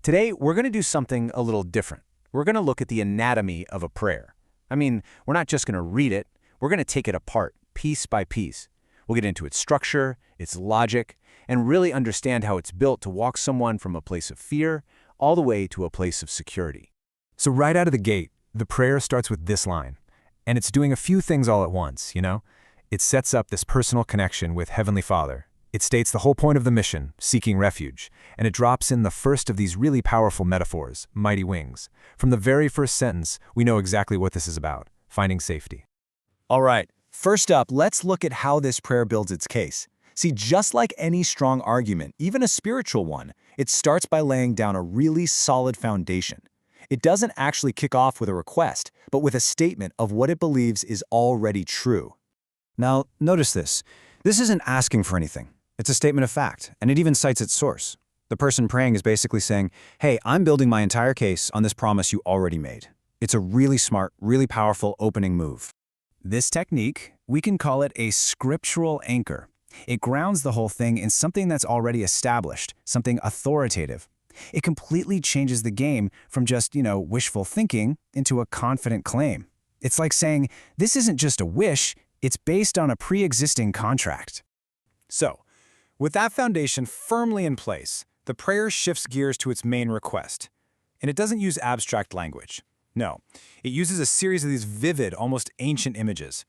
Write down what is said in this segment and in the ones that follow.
Today, we're going to do something a little different. We're going to look at the anatomy of a prayer. I mean, we're not just going to read it, we're going to take it apart, piece by piece. We'll get into its structure, its logic, and really understand how it's built to walk someone from a place of fear all the way to a place of security. So right out of the gate, the prayer starts with this line. And it's doing a few things all at once, you know? It sets up this personal connection with Heavenly Father. It states the whole point of the mission, seeking refuge, and it drops in the first of these really powerful metaphors, mighty wings. From the very first sentence, we know exactly what this is about, finding safety. All right, first up, let's look at how this prayer builds its case. See, just like any strong argument, even a spiritual one, it starts by laying down a really solid foundation. It doesn't actually kick off with a request, but with a statement of what it believes is already true. Now, notice this. This isn't asking for anything. It's a statement of fact, and it even cites its source. The person praying is basically saying, hey, I'm building my entire case on this promise you already made. It's a really smart, really powerful opening move. This technique, we can call it a scriptural anchor. It grounds the whole thing in something that's already established, something authoritative. It completely changes the game from just, wishful thinking into a confident claim. It's like saying, this isn't just a wish, it's based on a pre-existing contract. So, with that foundation firmly in place, the prayer shifts gears to its main request. And it doesn't use abstract language. No, it uses a series of these vivid, almost ancient images.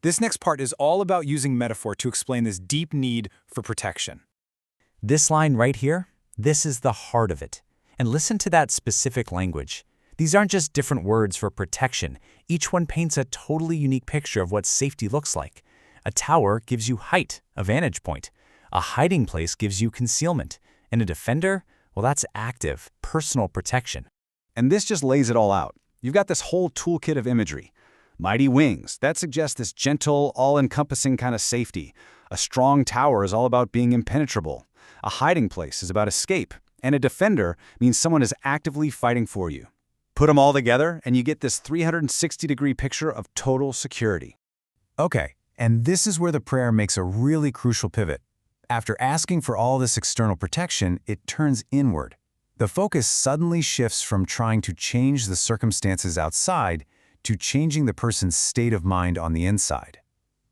This next part is all about using metaphor to explain this deep need for protection. This line right here, this is the heart of it. And listen to that specific language. These aren't just different words for protection. Each one paints a totally unique picture of what safety looks like. A tower gives you height, a vantage point. A hiding place gives you concealment. And a defender, well, that's active, personal protection. And this just lays it all out. You've got this whole toolkit of imagery. Mighty wings, that suggests this gentle, all-encompassing kind of safety. A strong tower is all about being impenetrable. A hiding place is about escape. And a defender means someone is actively fighting for you. Put them all together, and you get this 360-degree picture of total security. Okay, and this is where the prayer makes a really crucial pivot. After asking for all this external protection, it turns inward. The focus suddenly shifts from trying to change the circumstances outside to changing the person's state of mind on the inside.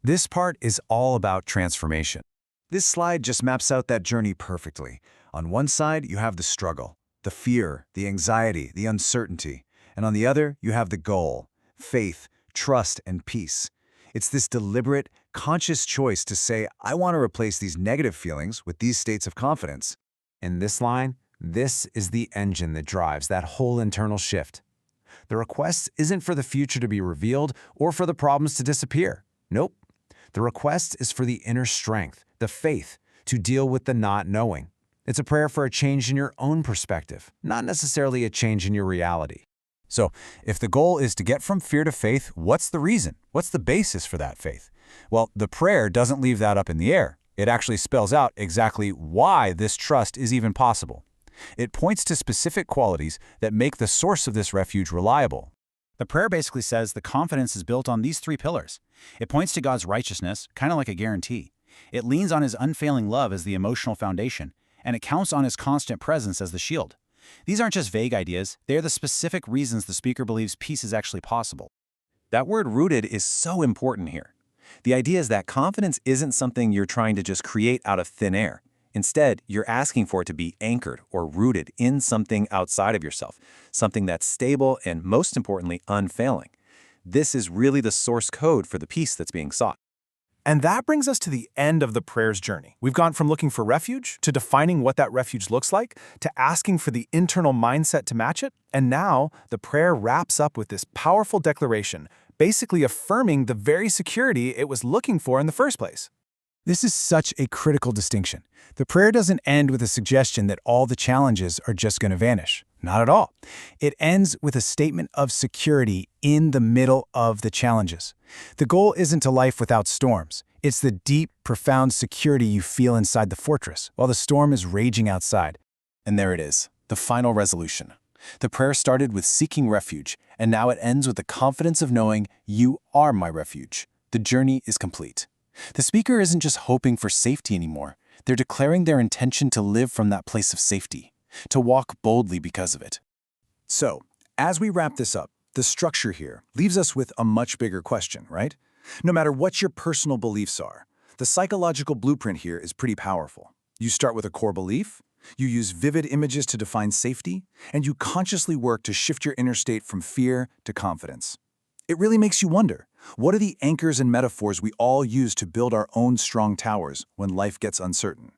This part is all about transformation. This slide just maps out that journey perfectly. On one side, you have the struggle, the fear, the anxiety, the uncertainty. And on the other, you have the goal, faith, trust, and peace. It's this deliberate, conscious choice to say, I want to replace these negative feelings with these states of confidence. In this line, this is the engine that drives that whole internal shift. The request isn't for the future to be revealed or for the problems to disappear. Nope. The request is for the inner strength, the faith, to deal with the not knowing. It's a prayer for a change in your own perspective, not necessarily a change in your reality. So, if the goal is to get from fear to faith, what's the reason? What's the basis for that faith? Well, the prayer doesn't leave that up in the air. It actually spells out exactly why this trust is even possible. It points to specific qualities that make the source of this refuge reliable. The prayer basically says the confidence is built on these three pillars. It points to God's righteousness, kind of like a guarantee. It leans on His unfailing love as the emotional foundation, and it counts on His constant presence as the shield. These aren't just vague ideas, they're the specific reasons the speaker believes peace is actually possible. That word rooted is so important here. The idea is that confidence isn't something you're trying to just create out of thin air. Instead, you're asking for it to be anchored or rooted in something outside of yourself, something that's stable and, most importantly, unfailing. This is really the source code for the peace that's being sought. And that brings us to the end of the prayer's journey. We've gone from looking for refuge to defining what that refuge looks like, to asking for the internal mindset to match it, and now the prayer wraps up with this powerful declaration, basically affirming the very security it was looking for in the first place. This is such a critical distinction. The prayer doesn't end with a suggestion that all the challenges are just going to vanish. Not at all. It ends with a statement of security in the middle of the challenges. The goal isn't a life without storms. It's the deep, profound security you feel inside the fortress while the storm is raging outside. And there it is, the final resolution. The prayer started with seeking refuge, and now it ends with the confidence of knowing, you are my refuge. The journey is complete. The speaker isn't just hoping for safety anymore. They're declaring their intention to live from that place of safety. to walk boldly because of it. So, as we wrap this up, the structure here leaves us with a much bigger question, right? No matter what your personal beliefs are, the psychological blueprint here is pretty powerful. You start with a core belief, you use vivid images to define safety, and you consciously work to shift your inner state from fear to confidence. It really makes you wonder, what are the anchors and metaphors we all use to build our own strong towers when life gets uncertain?